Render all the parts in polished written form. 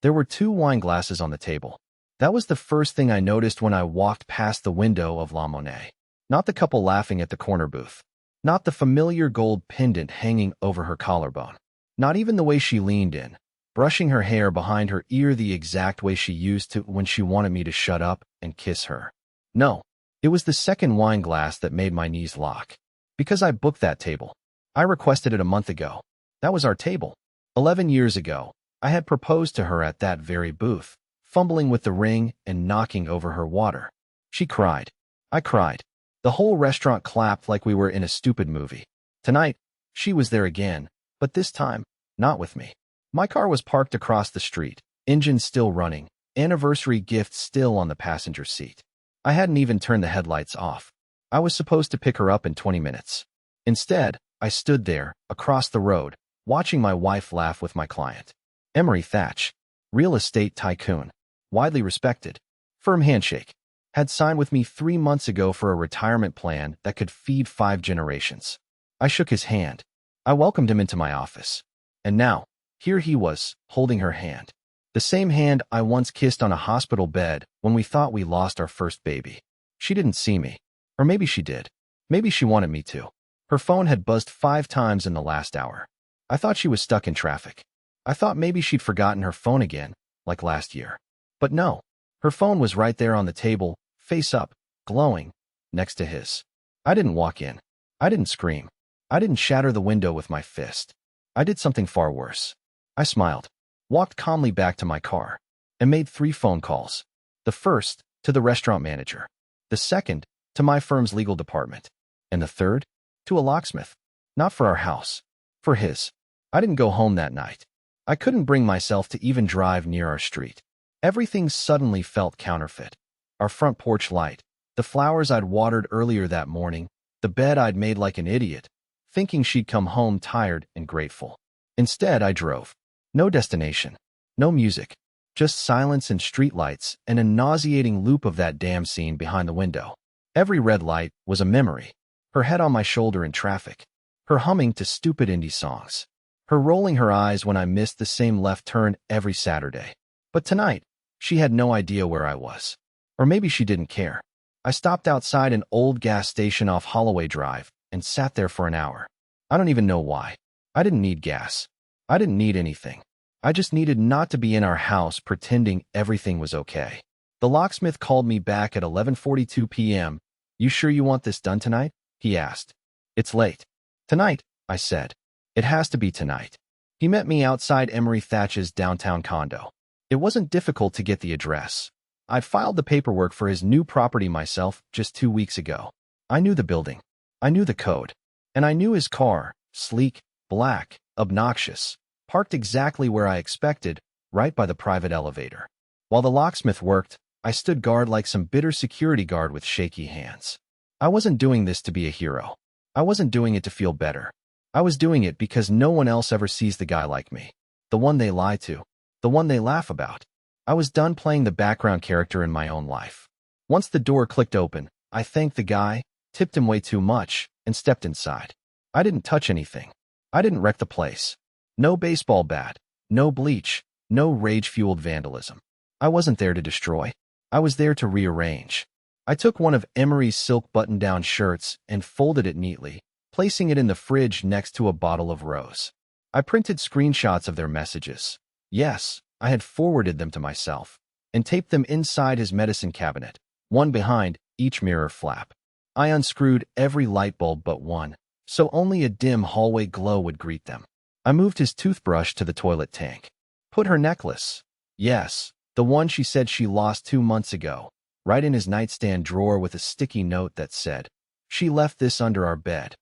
There were 2 wine glasses on the table. That was the first thing I noticed when I walked past the window of La Monnaie. Not the couple laughing at the corner booth. Not the familiar gold pendant hanging over her collarbone. Not even the way she leaned in, brushing her hair behind her ear the exact way she used to when she wanted me to shut up and kiss her. No, it was the second wine glass that made my knees lock. Because I booked that table. I requested it a month ago. That was our table. 11 years ago, I had proposed to her at that very booth, fumbling with the ring and knocking over her water. She cried. I cried. The whole restaurant clapped like we were in a stupid movie. Tonight, she was there again, but this time, not with me. My car was parked across the street, engine still running, anniversary gift still on the passenger seat. I hadn't even turned the headlights off. I was supposed to pick her up in 20 minutes. Instead, I stood there, across the road, watching my wife laugh with my client. Emery Thatch, real estate tycoon, widely respected, firm handshake, had signed with me 3 months ago for a retirement plan that could feed 5 generations. I shook his hand. I welcomed him into my office. And now, here he was, holding her hand. The same hand I once kissed on a hospital bed when we thought we lost our first baby. She didn't see me. Or maybe she did. Maybe she wanted me to. Her phone had buzzed 5 times in the last hour. I thought she was stuck in traffic. I thought maybe she'd forgotten her phone again, like last year. But no, her phone was right there on the table, face up, glowing, next to his. I didn't walk in. I didn't scream. I didn't shatter the window with my fist. I did something far worse. I smiled, walked calmly back to my car, and made 3 phone calls. The first, to the restaurant manager. The second, to my firm's legal department. And the third, to a locksmith. Not for our house. For his. I didn't go home that night. I couldn't bring myself to even drive near our street. Everything suddenly felt counterfeit. Our front porch light, the flowers I'd watered earlier that morning, the bed I'd made like an idiot, thinking she'd come home tired and grateful. Instead, I drove. No destination. No music. Just silence and streetlights and a nauseating loop of that damn scene behind the window. Every red light was a memory. Her head on my shoulder in traffic. Her humming to stupid indie songs. Her rolling her eyes when I missed the same left turn every Saturday. But tonight, she had no idea where I was. Or maybe she didn't care. I stopped outside an old gas station off Holloway Drive and sat there for an hour. I don't even know why. I didn't need gas. I didn't need anything. I just needed not to be in our house pretending everything was okay. The locksmith called me back at 11:42 p.m. You sure you want this done tonight? He asked. It's late. Tonight, I said. It has to be tonight. He met me outside Emery Thatch's downtown condo. It wasn't difficult to get the address. I'd filed the paperwork for his new property myself just 2 weeks ago. I knew the building. I knew the code. And I knew his car, sleek, black, obnoxious, parked exactly where I expected, right by the private elevator. While the locksmith worked, I stood guard like some bitter security guard with shaky hands. I wasn't doing this to be a hero. I wasn't doing it to feel better. I was doing it because no one else ever sees the guy like me. The one they lie to. The one they laugh about. I was done playing the background character in my own life. Once the door clicked open, I thanked the guy, tipped him way too much, and stepped inside. I didn't touch anything. I didn't wreck the place. No baseball bat, no bleach, no rage-fueled vandalism. I wasn't there to destroy. I was there to rearrange. I took one of Emery's silk button-down shirts and folded it neatly, placing it in the fridge next to a bottle of rose. I printed screenshots of their messages. Yes, I had forwarded them to myself, and taped them inside his medicine cabinet, one behind each mirror flap. I unscrewed every light bulb but one, so only a dim hallway glow would greet them. I moved his toothbrush to the toilet tank. Put her necklace, yes, the one she said she lost 2 months ago, right in his nightstand drawer with a sticky note that said, "She left this under our bed."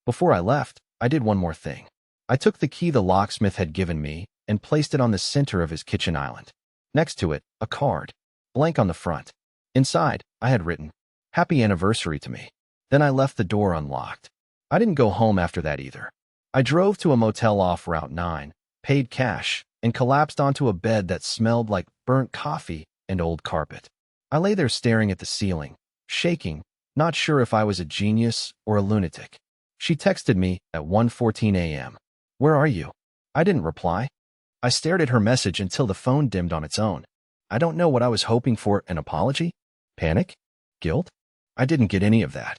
Before I left, I did one more thing. I took the key the locksmith had given me and placed it on the center of his kitchen island. Next to it, a card, blank on the front. Inside, I had written, "Happy anniversary to me." Then I left the door unlocked. I didn't go home after that either. I drove to a motel off Route 9, paid cash, and collapsed onto a bed that smelled like burnt coffee and old carpet. I lay there staring at the ceiling, shaking, not sure if I was a genius or a lunatic. She texted me at 1:14 a.m. "Where are you?" I didn't reply. I stared at her message until the phone dimmed on its own. I don't know what I was hoping for, an apology? Panic? Guilt? I didn't get any of that.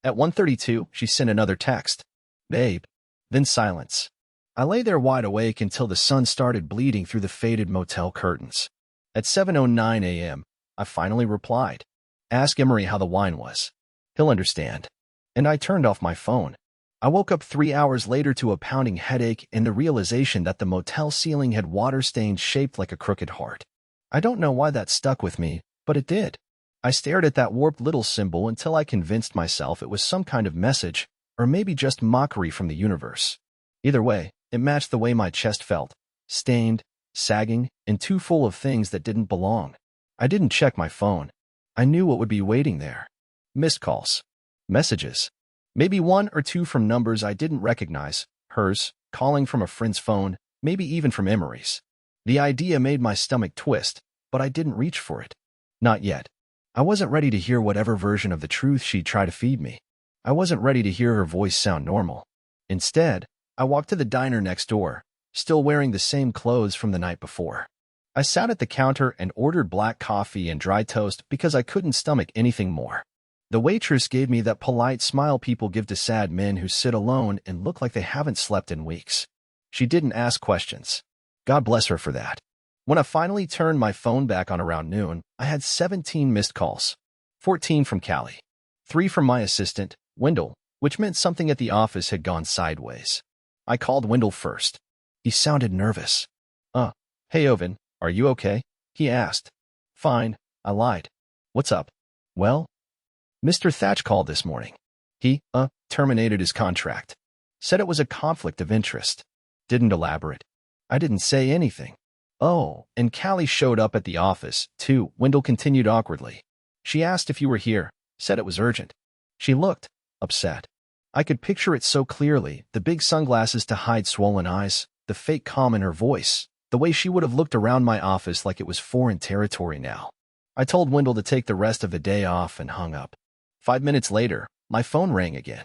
At 1:32, she sent another text. Babe. Then silence. I lay there wide awake until the sun started bleeding through the faded motel curtains. At 7:09 a.m., I finally replied. Ask Emery how the wine was. He'll understand. And I turned off my phone. I woke up 3 hours later to a pounding headache and the realization that the motel ceiling had water stains shaped like a crooked heart. I don't know why that stuck with me, but it did. I stared at that warped little symbol until I convinced myself it was some kind of message, or maybe just mockery from the universe. Either way, it matched the way my chest felt, stained, sagging, and too full of things that didn't belong. I didn't check my phone. I knew what would be waiting there. Missed calls. Messages. Maybe one or two from numbers I didn't recognize, hers, calling from a friend's phone, maybe even from Emery's. The idea made my stomach twist, but I didn't reach for it. Not yet. I wasn't ready to hear whatever version of the truth she'd try to feed me. I wasn't ready to hear her voice sound normal. Instead, I walked to the diner next door, still wearing the same clothes from the night before. I sat at the counter and ordered black coffee and dry toast because I couldn't stomach anything more. The waitress gave me that polite smile people give to sad men who sit alone and look like they haven't slept in weeks. She didn't ask questions. God bless her for that. When I finally turned my phone back on around noon, I had 17 missed calls. 14 from Callie. 3 from my assistant, Wendell, which meant something at the office had gone sideways. I called Wendell first. He sounded nervous. Hey Owen, are you okay? He asked. Fine, I lied. What's up? Well, Mr. Thatch called this morning. He, terminated his contract. Said it was a conflict of interest. Didn't elaborate. I didn't say anything. Oh, and Callie showed up at the office, too, Wendell continued awkwardly. She asked if you were here, said it was urgent. She looked upset. I could picture it so clearly, the big sunglasses to hide swollen eyes, the fake calm in her voice, the way she would have looked around my office like it was foreign territory now. I told Wendell to take the rest of the day off and hung up. 5 minutes later, my phone rang again.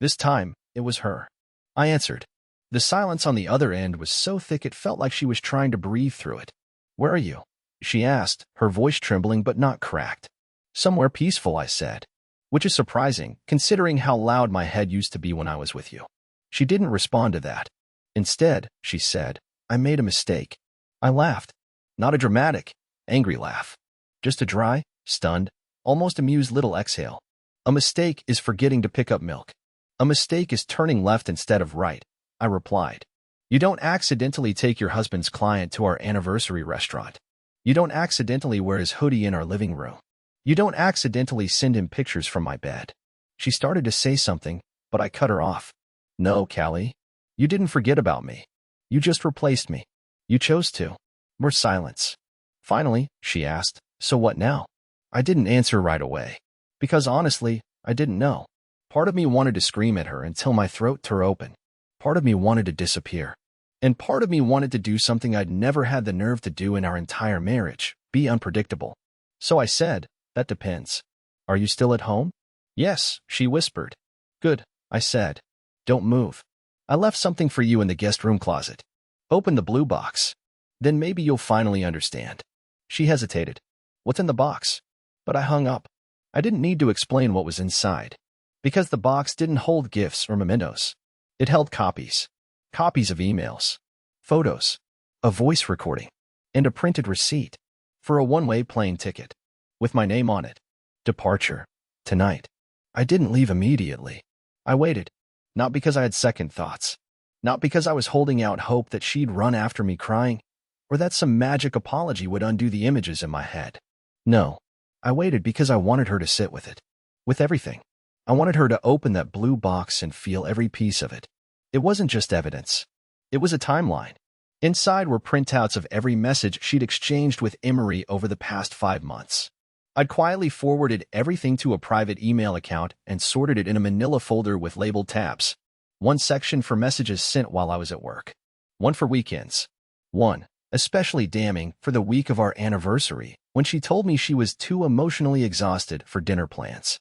This time, it was her. I answered. The silence on the other end was so thick it felt like she was trying to breathe through it. Where are you? She asked, her voice trembling but not cracked. Somewhere peaceful, I said. Which is surprising, considering how loud my head used to be when I was with you. She didn't respond to that. Instead, she said, I made a mistake. I laughed. Not a dramatic, angry laugh. Just a dry, stunned, almost amused little exhale. A mistake is forgetting to pick up milk. A mistake is turning left instead of right, I replied. You don't accidentally take your husband's client to our anniversary restaurant. You don't accidentally wear his hoodie in our living room. You don't accidentally send him pictures from my bed. She started to say something, but I cut her off. No, Callie. You didn't forget about me. You just replaced me. You chose to. More silence. Finally, she asked, so what now? I didn't answer right away. Because honestly, I didn't know. Part of me wanted to scream at her until my throat tore open. Part of me wanted to disappear. And part of me wanted to do something I'd never had the nerve to do in our entire marriage, be unpredictable. So I said, that depends. Are you still at home? Yes, she whispered. Good, I said. Don't move. I left something for you in the guest room closet. Open the blue box. Then maybe you'll finally understand. She hesitated. What's in the box? But I hung up. I didn't need to explain what was inside. Because the box didn't hold gifts or mementos. It held copies. Copies of emails. Photos. A voice recording. And a printed receipt. For a one-way plane ticket. With my name on it. Departure. Tonight. I didn't leave immediately. I waited. Not because I had second thoughts. Not because I was holding out hope that she'd run after me crying, or that some magic apology would undo the images in my head. No. I waited because I wanted her to sit with it. With everything. I wanted her to open that blue box and feel every piece of it. It wasn't just evidence. It was a timeline. Inside were printouts of every message she'd exchanged with Emery over the past 5 months. I'd quietly forwarded everything to a private email account and sorted it in a manila folder with labeled tabs. One section for messages sent while I was at work. One for weekends. One, especially damning, for the week of our anniversary, when she told me she was too emotionally exhausted for dinner plans.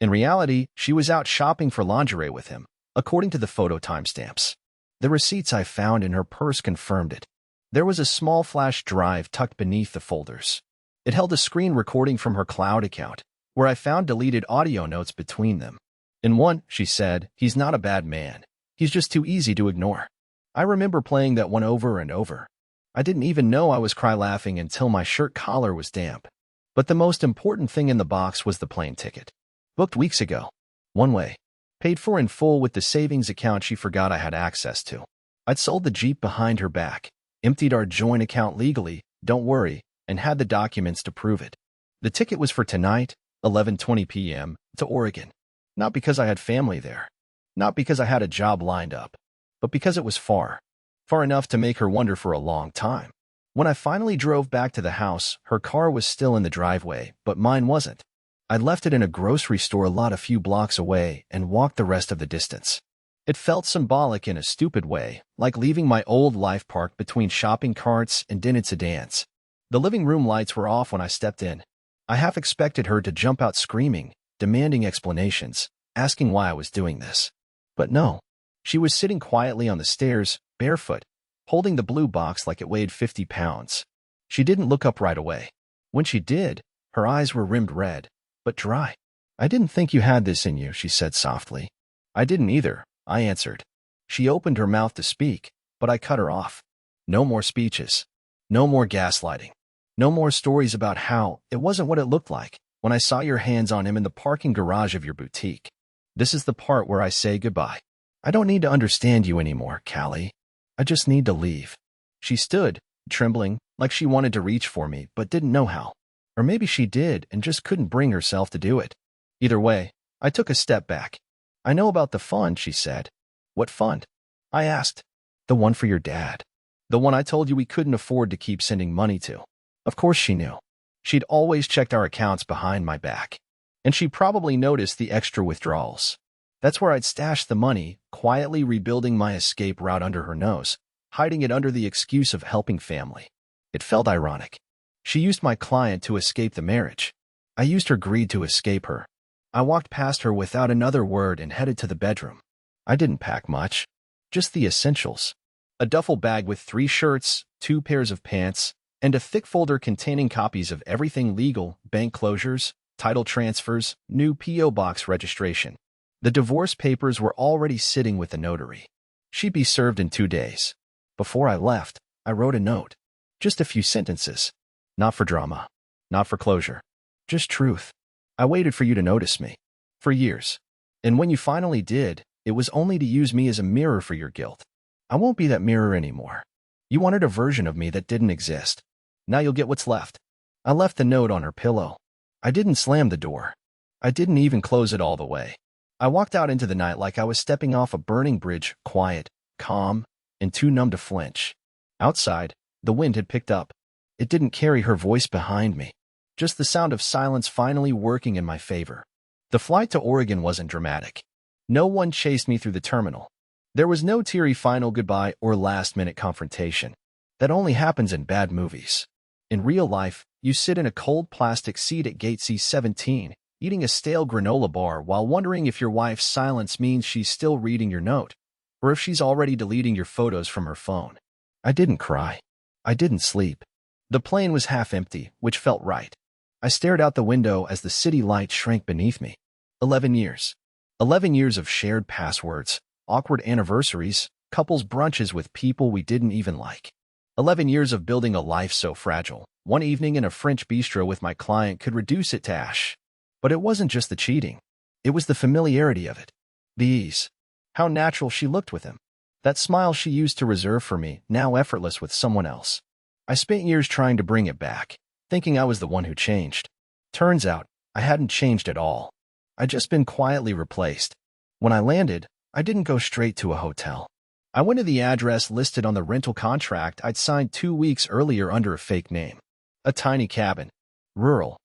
In reality, she was out shopping for lingerie with him, according to the photo timestamps. The receipts I found in her purse confirmed it. There was a small flash drive tucked beneath the folders. It held a screen recording from her cloud account, where I found deleted audio notes between them. In one, she said, "He's not a bad man. He's just too easy to ignore." I remember playing that one over and over. I didn't even know I was cry laughing until my shirt collar was damp. But the most important thing in the box was the plane ticket. Booked weeks ago. One way. Paid for in full with the savings account she forgot I had access to. I'd sold the Jeep behind her back, emptied our joint account legally, don't worry, and had the documents to prove it. The ticket was for tonight, 11:20 p.m., to Oregon. Not because I had family there. Not because I had a job lined up. But because it was far. Far enough to make her wonder for a long time. When I finally drove back to the house, her car was still in the driveway, but mine wasn't. I'd left it in a grocery store lot a few blocks away and walked the rest of the distance. It felt symbolic in a stupid way, like leaving my old life parked between shopping carts and dented sedans. The living room lights were off when I stepped in. I half expected her to jump out screaming, demanding explanations, asking why I was doing this. But no. She was sitting quietly on the stairs, barefoot, holding the blue box like it weighed 50 pounds. She didn't look up right away. When she did, her eyes were rimmed red, but dry. "I didn't think you had this in you," she said softly. "I didn't either," I answered. She opened her mouth to speak, but I cut her off. No more speeches. No more gaslighting. No more stories about how it wasn't what it looked like when I saw your hands on him in the parking garage of your boutique. This is the part where I say goodbye. I don't need to understand you anymore, Callie. I just need to leave. She stood, trembling, like she wanted to reach for me, but didn't know how. Or maybe she did and just couldn't bring herself to do it. Either way, I took a step back. "I know about the fund," she said. "What fund?" I asked. "The one for your dad. The one I told you we couldn't afford to keep sending money to." Of course she knew. She'd always checked our accounts behind my back. And she probably noticed the extra withdrawals. That's where I'd stashed the money, quietly rebuilding my escape route under her nose, hiding it under the excuse of helping family. It felt ironic. She used my client to escape the marriage. I used her greed to escape her. I walked past her without another word and headed to the bedroom. I didn't pack much. Just the essentials. A duffel bag with 3 shirts, 2 pairs of pants, and a thick folder containing copies of everything legal, bank closures, title transfers, new P.O. box registration. The divorce papers were already sitting with the notary. She'd be served in 2 days. Before I left, I wrote a note. Just a few sentences. Not for drama. Not for closure. Just truth. I waited for you to notice me. For years. And when you finally did, it was only to use me as a mirror for your guilt. I won't be that mirror anymore. You wanted a version of me that didn't exist. Now you'll get what's left. I left the note on her pillow. I didn't slam the door. I didn't even close it all the way. I walked out into the night like I was stepping off a burning bridge, quiet, calm, and too numb to flinch. Outside, the wind had picked up. It didn't carry her voice behind me. Just the sound of silence finally working in my favor. The flight to Oregon wasn't dramatic. No one chased me through the terminal. There was no teary final goodbye or last-minute confrontation. That only happens in bad movies. In real life, you sit in a cold plastic seat at gate C-17, eating a stale granola bar while wondering if your wife's silence means she's still reading your note, or if she's already deleting your photos from her phone. I didn't cry. I didn't sleep. The plane was half empty, which felt right. I stared out the window as the city lights shrank beneath me. 11 years. 11 years of shared passwords, awkward anniversaries, couples brunches with people we didn't even like. 11 years of building a life so fragile. One evening in a French bistro with my client could reduce it to ash. But it wasn't just the cheating. It was the familiarity of it. The ease. How natural she looked with him. That smile she used to reserve for me, now effortless with someone else. I spent years trying to bring it back, thinking I was the one who changed. Turns out, I hadn't changed at all. I'd just been quietly replaced. When I landed, I didn't go straight to a hotel. I went to the address listed on the rental contract I'd signed 2 weeks earlier under a fake name. A tiny cabin. Rural.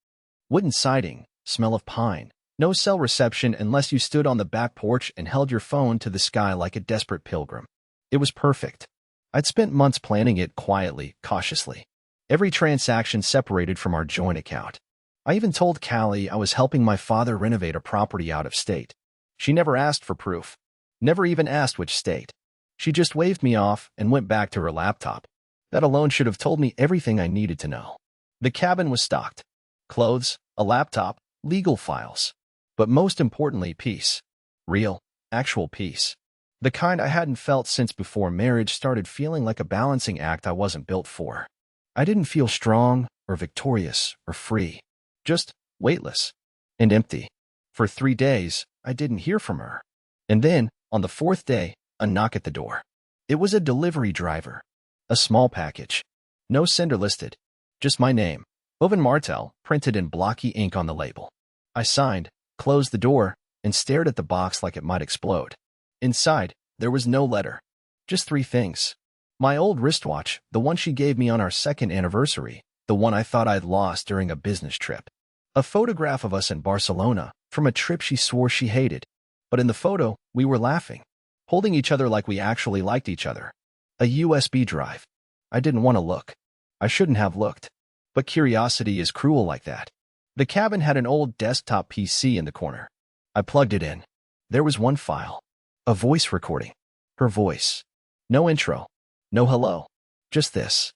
Wooden siding. Smell of pine. No cell reception unless you stood on the back porch and held your phone to the sky like a desperate pilgrim. It was perfect. I'd spent months planning it quietly, cautiously. Every transaction separated from our joint account. I even told Callie I was helping my father renovate a property out of state. She never asked for proof. Never even asked which state. She just waved me off and went back to her laptop. That alone should have told me everything I needed to know. The cabin was stocked. Clothes, a laptop, legal files. But most importantly, peace. Real, actual peace. The kind I hadn't felt since before marriage started feeling like a balancing act I wasn't built for. I didn't feel strong or victorious or free. Just weightless and empty. For 3 days, I didn't hear from her. And then, on the 4th day, a knock at the door. It was a delivery driver. A small package. No sender listed. Just my name, Oven Martel, printed in blocky ink on the label. I signed, closed the door, and stared at the box like it might explode. Inside, there was no letter. Just 3 things. My old wristwatch, the one she gave me on our 2nd anniversary, the one I thought I'd lost during a business trip. A photograph of us in Barcelona, from a trip she swore she hated. But in the photo, we were laughing, holding each other like we actually liked each other. A USB drive. I didn't want to look. I shouldn't have looked. But curiosity is cruel like that. The cabin had an old desktop PC in the corner. I plugged it in. There was one file. A voice recording. Her voice. No intro. No hello. Just this.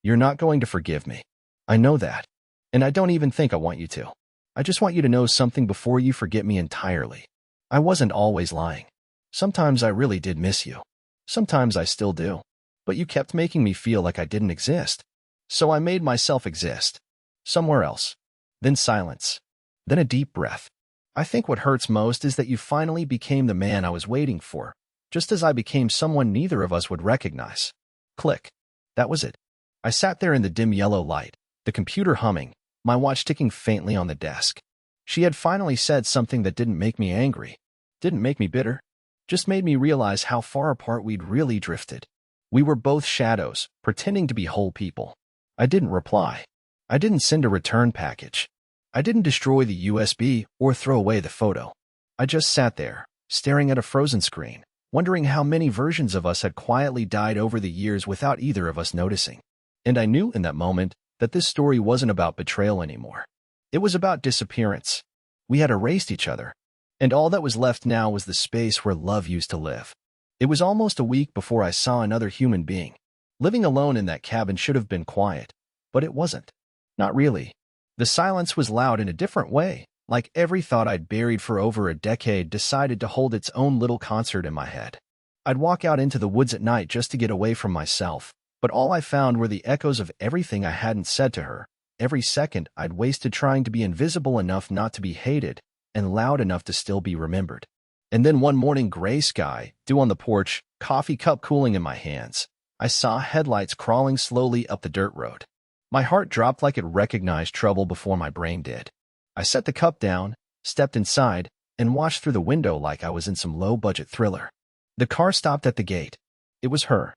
You're not going to forgive me. I know that. And I don't even think I want you to. I just want you to know something before you forget me entirely. I wasn't always lying. Sometimes I really did miss you. Sometimes I still do. But you kept making me feel like I didn't exist. So I made myself exist. Somewhere else. Then silence. Then a deep breath. I think what hurts most is that you finally became the man I was waiting for, just as I became someone neither of us would recognize. Click. That was it. I sat there in the dim yellow light, the computer humming, my watch ticking faintly on the desk. She had finally said something that didn't make me angry, didn't make me bitter, just made me realize how far apart we'd really drifted. We were both shadows, pretending to be whole people. I didn't reply. I didn't send a return package. I didn't destroy the USB or throw away the photo. I just sat there, staring at a frozen screen, wondering how many versions of us had quietly died over the years without either of us noticing. And I knew in that moment that this story wasn't about betrayal anymore. It was about disappearance. We had erased each other, and all that was left now was the space where love used to live. It was almost a week before I saw another human being. Living alone in that cabin should have been quiet, but it wasn't. Not really. The silence was loud in a different way, like every thought I'd buried for over a decade decided to hold its own little concert in my head. I'd walk out into the woods at night just to get away from myself, but all I found were the echoes of everything I hadn't said to her, every second I'd wasted trying to be invisible enough not to be hated, and loud enough to still be remembered. And then one morning, gray sky, dew on the porch, coffee cup cooling in my hands, I saw headlights crawling slowly up the dirt road. My heart dropped like it recognized trouble before my brain did. I set the cup down, stepped inside, and watched through the window like I was in some low-budget thriller. The car stopped at the gate. It was her.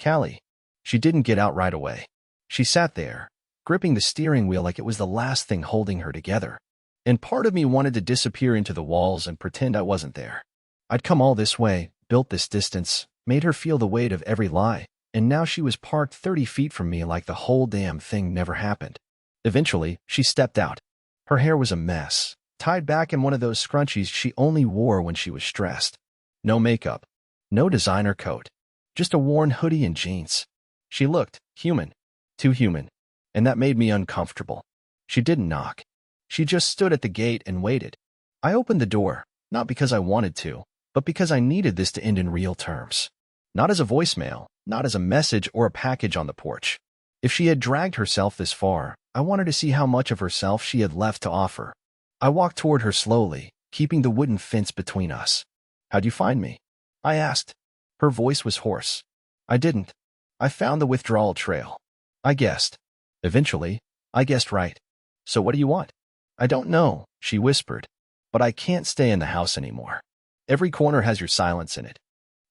Callie. She didn't get out right away. She sat there, gripping the steering wheel like it was the last thing holding her together. And part of me wanted to disappear into the walls and pretend I wasn't there. I'd come all this way, built this distance, made her feel the weight of every lie, and now she was parked 30 feet from me like the whole damn thing never happened. Eventually, she stepped out. Her hair was a mess, tied back in one of those scrunchies she only wore when she was stressed. No makeup. No designer coat. Just a worn hoodie and jeans. She looked human. Too human. And that made me uncomfortable. She didn't knock. She just stood at the gate and waited. I opened the door, not because I wanted to, but because I needed this to end in real terms. Not as a voicemail, not as a message or a package on the porch. If she had dragged herself this far, I wanted to see how much of herself she had left to offer. I walked toward her slowly, keeping the wooden fence between us. "How'd you find me?" I asked. Her voice was hoarse. I didn't. I found the withdrawal trail. I guessed. Eventually, I guessed right. "So what do you want?" "I don't know," she whispered. "But I can't stay in the house anymore. Every corner has your silence in it."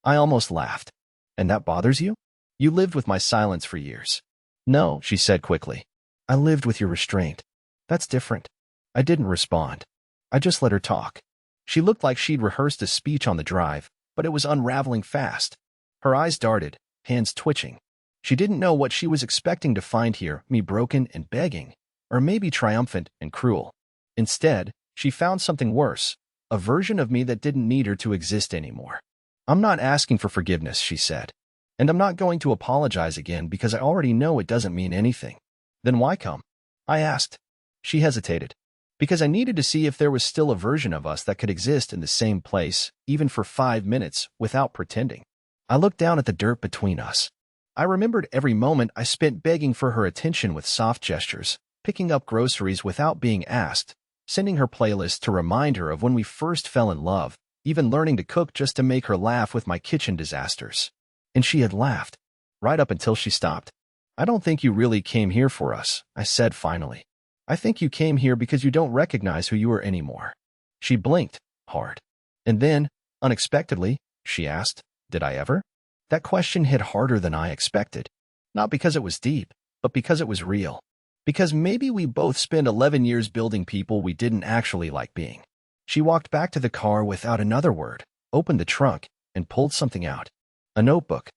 I almost laughed. "And that bothers you? You lived with my silence for years." "No," she said quickly. "I lived with your restraint. That's different." I didn't respond. I just let her talk. She looked like she'd rehearsed a speech on the drive, but it was unraveling fast. Her eyes darted, hands twitching. She didn't know what she was expecting to find here, me broken and begging, or maybe triumphant and cruel. Instead, she found something worse, a version of me that didn't need her to exist anymore. "I'm not asking for forgiveness," she said. And I'm not going to apologize again because I already know it doesn't mean anything. Then why come? I asked. She hesitated. Because I needed to see if there was still a version of us that could exist in the same place, even for 5 minutes, without pretending. I looked down at the dirt between us. I remembered every moment I spent begging for her attention with soft gestures, picking up groceries without being asked, sending her playlists to remind her of when we first fell in love, even learning to cook just to make her laugh with my kitchen disasters. And she had laughed, right up until she stopped. I don't think you really came here for us, I said finally. I think you came here because you don't recognize who you are anymore. She blinked, hard. And then, unexpectedly, she asked, did I ever? That question hit harder than I expected. Not because it was deep, but because it was real. Because maybe we both spent 11 years building people we didn't actually like being. She walked back to the car without another word, opened the trunk, and pulled something out. A notebook.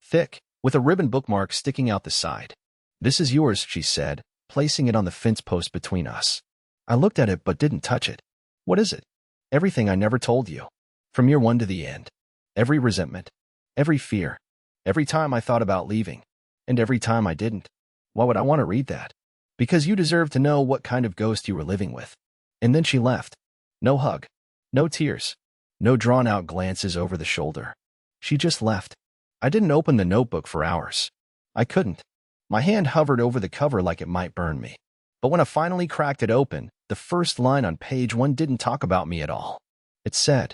Thick, with a ribbon bookmark sticking out the side. This is yours, she said, placing it on the fence post between us. I looked at it but didn't touch it. What is it? Everything I never told you. From year one to the end. Every resentment. Every fear. Every time I thought about leaving. And every time I didn't. Why would I want to read that? Because you deserve to know what kind of ghost you were living with. And then she left. No hug. No tears. No drawn-out glances over the shoulder. She just left. I didn't open the notebook for hours. I couldn't. My hand hovered over the cover like it might burn me. But when I finally cracked it open, the first line on page 1 didn't talk about me at all. It said,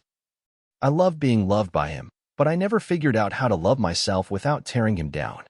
I love being loved by him, but I never figured out how to love myself without tearing him down.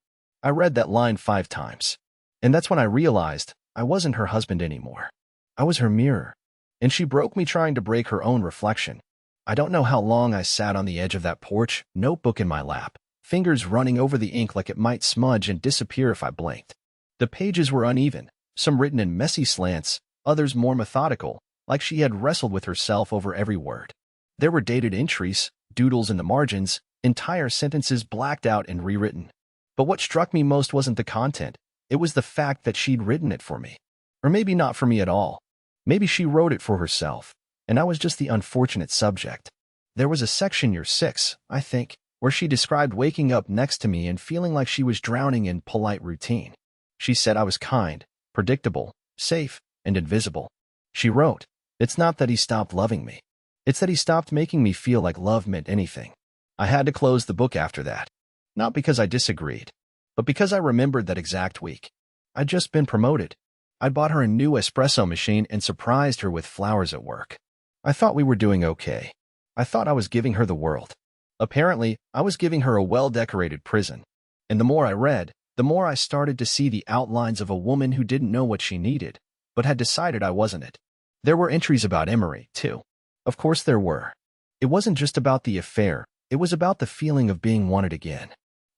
I read that line 5 times. And that's when I realized I wasn't her husband anymore. I was her mirror. And she broke me trying to break her own reflection. I don't know how long I sat on the edge of that porch, notebook in my lap, fingers running over the ink like it might smudge and disappear if I blinked. The pages were uneven, some written in messy slants, others more methodical, like she had wrestled with herself over every word. There were dated entries, doodles in the margins, entire sentences blacked out and rewritten. But what struck me most wasn't the content. It was the fact that she'd written it for me. Or maybe not for me at all. Maybe she wrote it for herself, and I was just the unfortunate subject. There was a section near 6, I think, where she described waking up next to me and feeling like she was drowning in polite routine. She said I was kind, predictable, safe, and invisible. She wrote, it's not that he stopped loving me. It's that he stopped making me feel like love meant anything. I had to close the book after that. Not because I disagreed, but because I remembered that exact week. I'd just been promoted. I'd bought her a new espresso machine and surprised her with flowers at work. I thought we were doing okay. I thought I was giving her the world. Apparently, I was giving her a well-decorated prison. And the more I read, the more I started to see the outlines of a woman who didn't know what she needed, but had decided I wasn't it. There were entries about Emery, too. Of course there were. It wasn't just about the affair, it was about the feeling of being wanted again.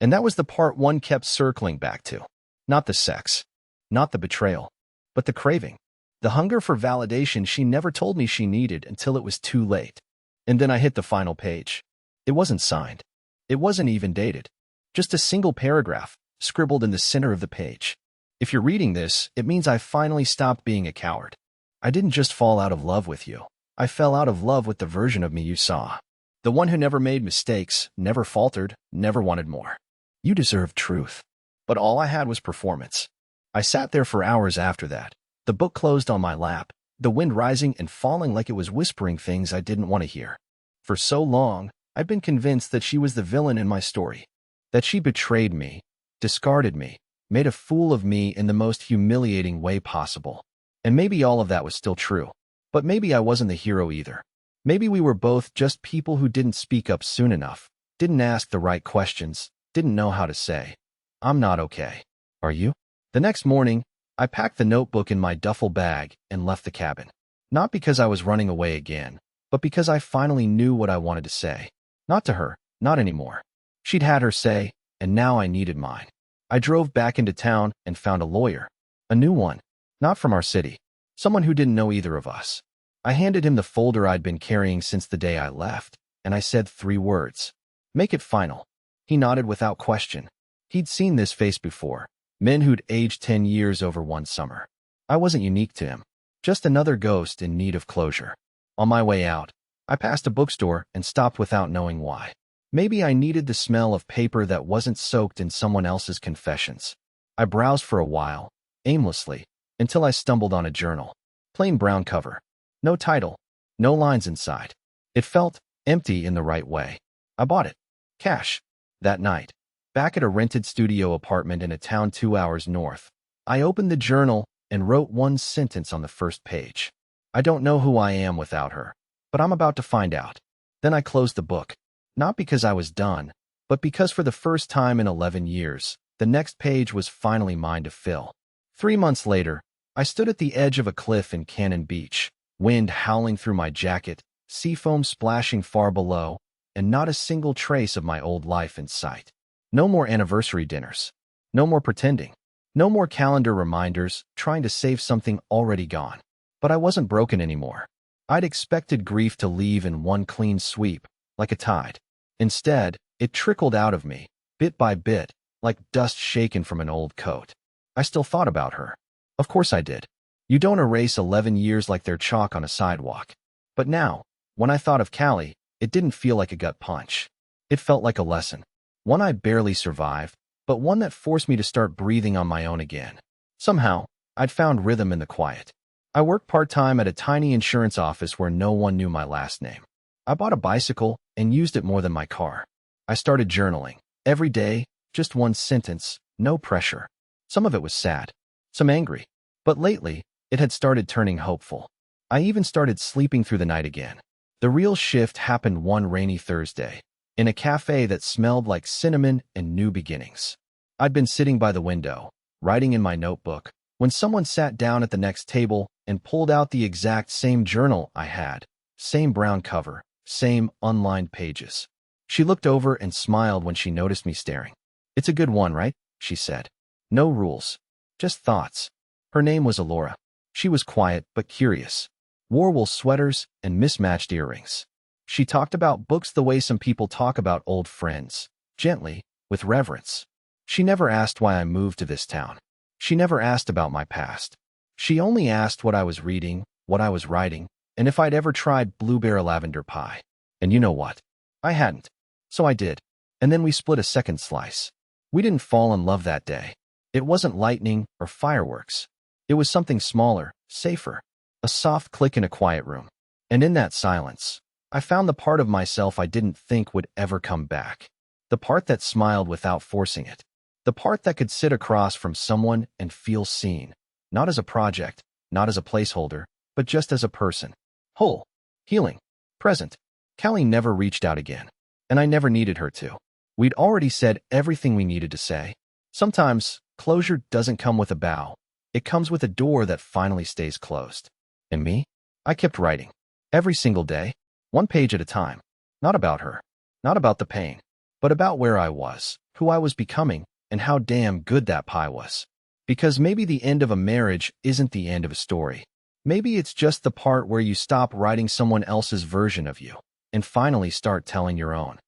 And that was the part one kept circling back to. Not the sex. Not the betrayal. But the craving. The hunger for validation she never told me she needed until it was too late. And then I hit the final page. It wasn't signed. It wasn't even dated. Just a single paragraph, scribbled in the center of the page. If you're reading this, it means I finally stopped being a coward. I didn't just fall out of love with you. I fell out of love with the version of me you saw. The one who never made mistakes, never faltered, never wanted more. You deserve truth. But all I had was performance. I sat there for hours after that. The book closed on my lap, the wind rising and falling like it was whispering things I didn't want to hear. For so long, I'd been convinced that she was the villain in my story. That she betrayed me, discarded me, made a fool of me in the most humiliating way possible. And maybe all of that was still true. But maybe I wasn't the hero either. Maybe we were both just people who didn't speak up soon enough, didn't ask the right questions, didn't know how to say, I'm not okay. Are you? The next morning, I packed the notebook in my duffel bag and left the cabin. Not because I was running away again, but because I finally knew what I wanted to say. Not to her, not anymore. She'd had her say, and now I needed mine. I drove back into town and found a lawyer. A new one. Not from our city. Someone who didn't know either of us. I handed him the folder I'd been carrying since the day I left, and I said 3 words. Make it final. He nodded without question. He'd seen this face before. Men who'd aged 10 years over one summer. I wasn't unique to him. Just another ghost in need of closure. On my way out, I passed a bookstore and stopped without knowing why. Maybe I needed the smell of paper that wasn't soaked in someone else's confessions. I browsed for a while, aimlessly, until I stumbled on a journal. Plain brown cover. No title. No lines inside. It felt empty in the right way. I bought it. Cash. That night. Back at a rented studio apartment in a town 2 hours north. I opened the journal and wrote one sentence on the first page. I don't know who I am without her, but I'm about to find out. Then I closed the book. Not because I was done, but because for the first time in 11 years, the next page was finally mine to fill. 3 months later, I stood at the edge of a cliff in Cannon Beach, wind howling through my jacket, sea foam splashing far below, and not a single trace of my old life in sight. No more anniversary dinners. No more pretending. No more calendar reminders trying to save something already gone. But I wasn't broken anymore. I'd expected grief to leave in one clean sweep, like a tide. Instead, it trickled out of me, bit by bit, like dust shaken from an old coat. I still thought about her. Of course I did. You don't erase 11 years like they're chalk on a sidewalk. But now, when I thought of Callie, it didn't feel like a gut punch. It felt like a lesson. One I barely survived, but one that forced me to start breathing on my own again. Somehow, I'd found rhythm in the quiet. I worked part-time at a tiny insurance office where no one knew my last name. I bought a bicycle and used it more than my car. I started journaling. Every day, just one sentence, no pressure. Some of it was sad, some angry. But lately, it had started turning hopeful. I even started sleeping through the night again. The real shift happened one rainy Thursday, in a cafe that smelled like cinnamon and new beginnings. I'd been sitting by the window, writing in my notebook, when someone sat down at the next table and pulled out the exact same journal I had, same brown cover, same unlined pages. She looked over and smiled when she noticed me staring. "It's a good one, right?" she said. "No rules. Just thoughts." Her name was Alora. She was quiet but curious. Wore wool sweaters and mismatched earrings. She talked about books the way some people talk about old friends, gently, with reverence. She never asked why I moved to this town. She never asked about my past. She only asked what I was reading, what I was writing, and if I'd ever tried blueberry lavender pie. And you know what? I hadn't. So I did. And then we split a second slice. We didn't fall in love that day. It wasn't lightning or fireworks. It was something smaller, safer. A soft click in a quiet room. And in that silence, I found the part of myself I didn't think would ever come back. The part that smiled without forcing it. The part that could sit across from someone and feel seen. Not as a project, not as a placeholder, but just as a person. Whole. Healing. Present. Callie never reached out again. And I never needed her to. We'd already said everything we needed to say. Sometimes, closure doesn't come with a bow. It comes with a door that finally stays closed. And me? I kept writing. Every single day. One page at a time. Not about her. Not about the pain. But about where I was, who I was becoming, and how damn good that pie was. Because maybe the end of a marriage isn't the end of a story. Maybe it's just the part where you stop writing someone else's version of you and finally start telling your own.